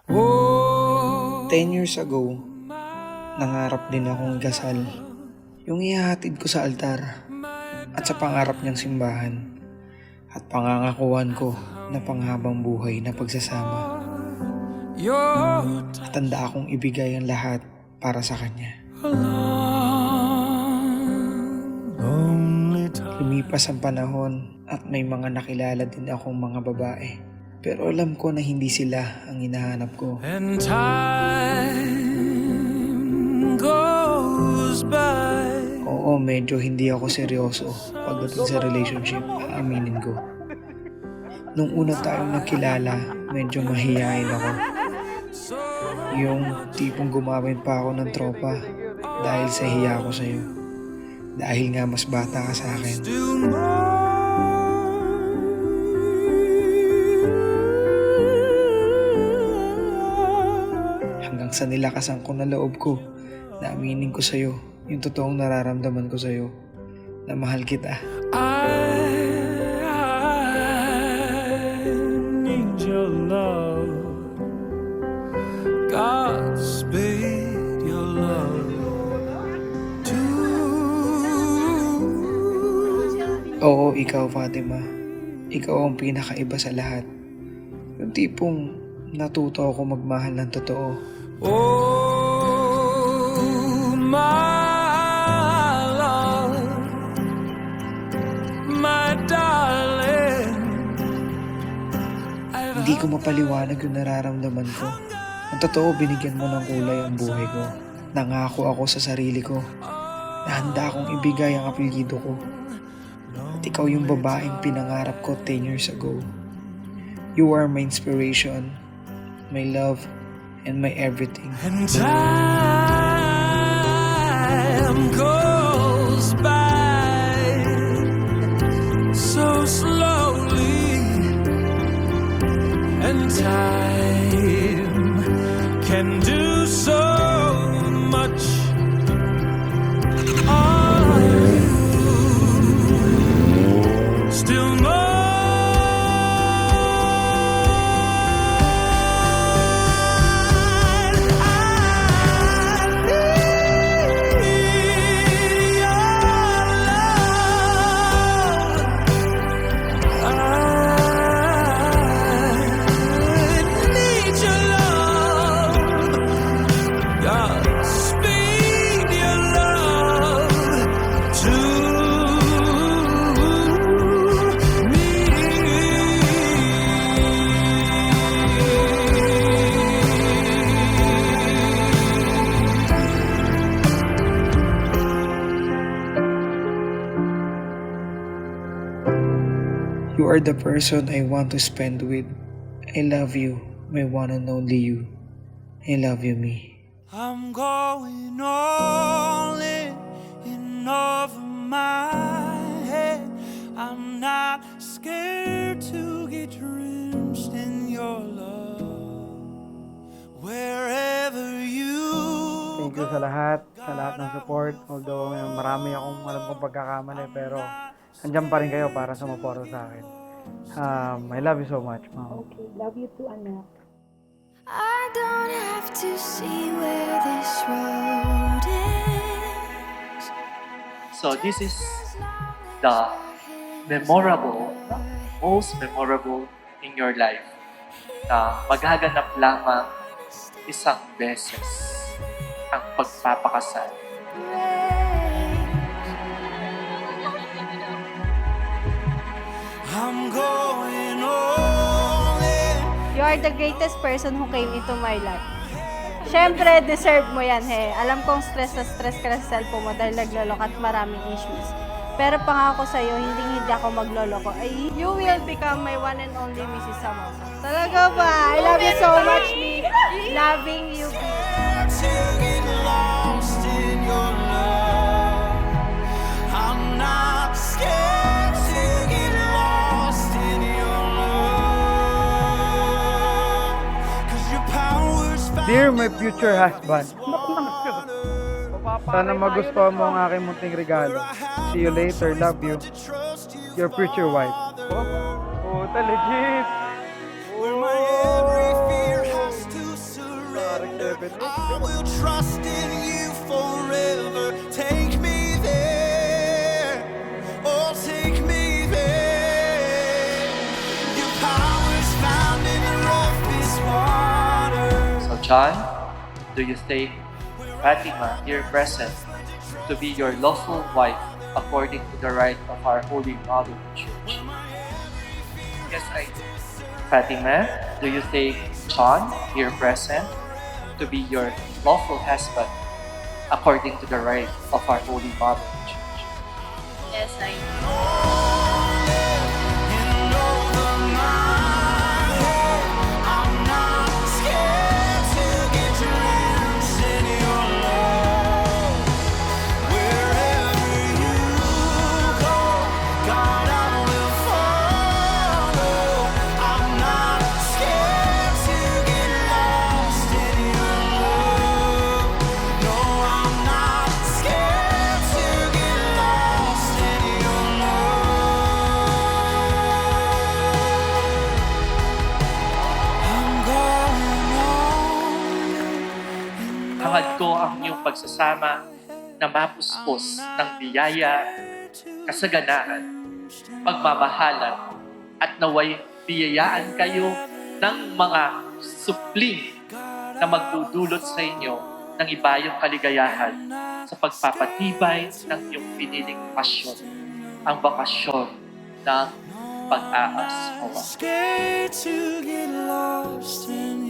10 years ago, nangarap din akong gasal. Yung ihahatid ko sa altar at sa pangarap niyang simbahan. At pangangakuan ko na panghabang buhay na pagsasama. At tanda akong ibigay ang lahat para sa kanya. Lumipas ang panahon at may mga nakilala din akong mga babae. Pero alam ko na hindi sila ang hinahanap ko. And time goes by. Oo, medyo hindi ako seryoso pagdating sa relationship, aaminin ko. Nung una tayong nakilala, medyo mahihain ako. Yung tipong gumamit pa ako ng tropa dahil sa hiya ko sa'yo. Dahil nga mas bata ka sa akin. Hanggang sa nilakasan ko na loob ko na aminin ko sa'yo yung totoong nararamdaman ko sa'yo, na mahal kita. I need your love. Godspeed your love too. Oo, ikaw Fatima. Ikaw ang pinakaiba sa lahat. Yung tipong natuto ako magmahal ng totoo. Oh, my love, my darling. Hindi ko mapaliwanag yung nararamdaman ko. Ang totoo, binigyan mo ng kulay ang buhay ko. Nangako ako sa sarili ko na handa akong ibigay ang apelyido ko. At ikaw yung babaeng pinangarap ko 10 years ago. You are my inspiration, my love, and my everything. And time goes by so slowly, and time can do so much. Are you still mine? You are the person I want to spend with. I love you, my one and only you. I love you, me. I'm going all in over my head. I'm not scared to get drenched in your love. Wherever you Thank you sa lahat ng support. Although marami akong alam kong pagkakamali, pero andyan pa rin kayo para sumuporta sa akin. I love you so much, Mom. Okay, love you too, anak. I don't have to see where this road ends. So this is the most memorable in your life na maghaganap lamang isang beses ang pagpapakasal. I'm going all in. You are the greatest person who came into my life. Siyempre, deserve mo yan, he. Alam kong stress na stress ka sa cellphone mo dahil nagloloko at maraming issues. Pero pangako sa'yo, hindi ako magloloko. Ay, you will become my one and only Mrs. Samosa. Talaga ba? I love you so much, me. Loving you, B. To get lost in your love. I'm not scared to get lost in your love. 'Cause your power's found. Dear my future husband, sana magustuhan mo ang aking munting regalo. See you later, love you. Your future wife. Oh, legit. Where my every fear has to John, do you take Fatima, here present, to be your lawful wife according to the rite of our Holy Mother Church? Yes, I do. Fatima, do you take John, here present, to be your lawful husband according to the rite of our Holy Mother Church? Yes, I do. And over my head, I'm not scared to get drenched in your love. Wherever you go, God, I will follow. I'm not scared to get lost in your love. No, I'm not scared to get lost in your love. I'm going on. Hangad ko ang iyong pagsasama na mapuspos ng biyaya, kasaganaan, pagmamahalan, at naway biyayaan kayo ng mga supling na magdudulot sa inyo ng ibayong kaligayahan sa pagpapatibay ng iyong piniling pasyon, ang bakasyon ng pag-aasawa. Scared to get lost in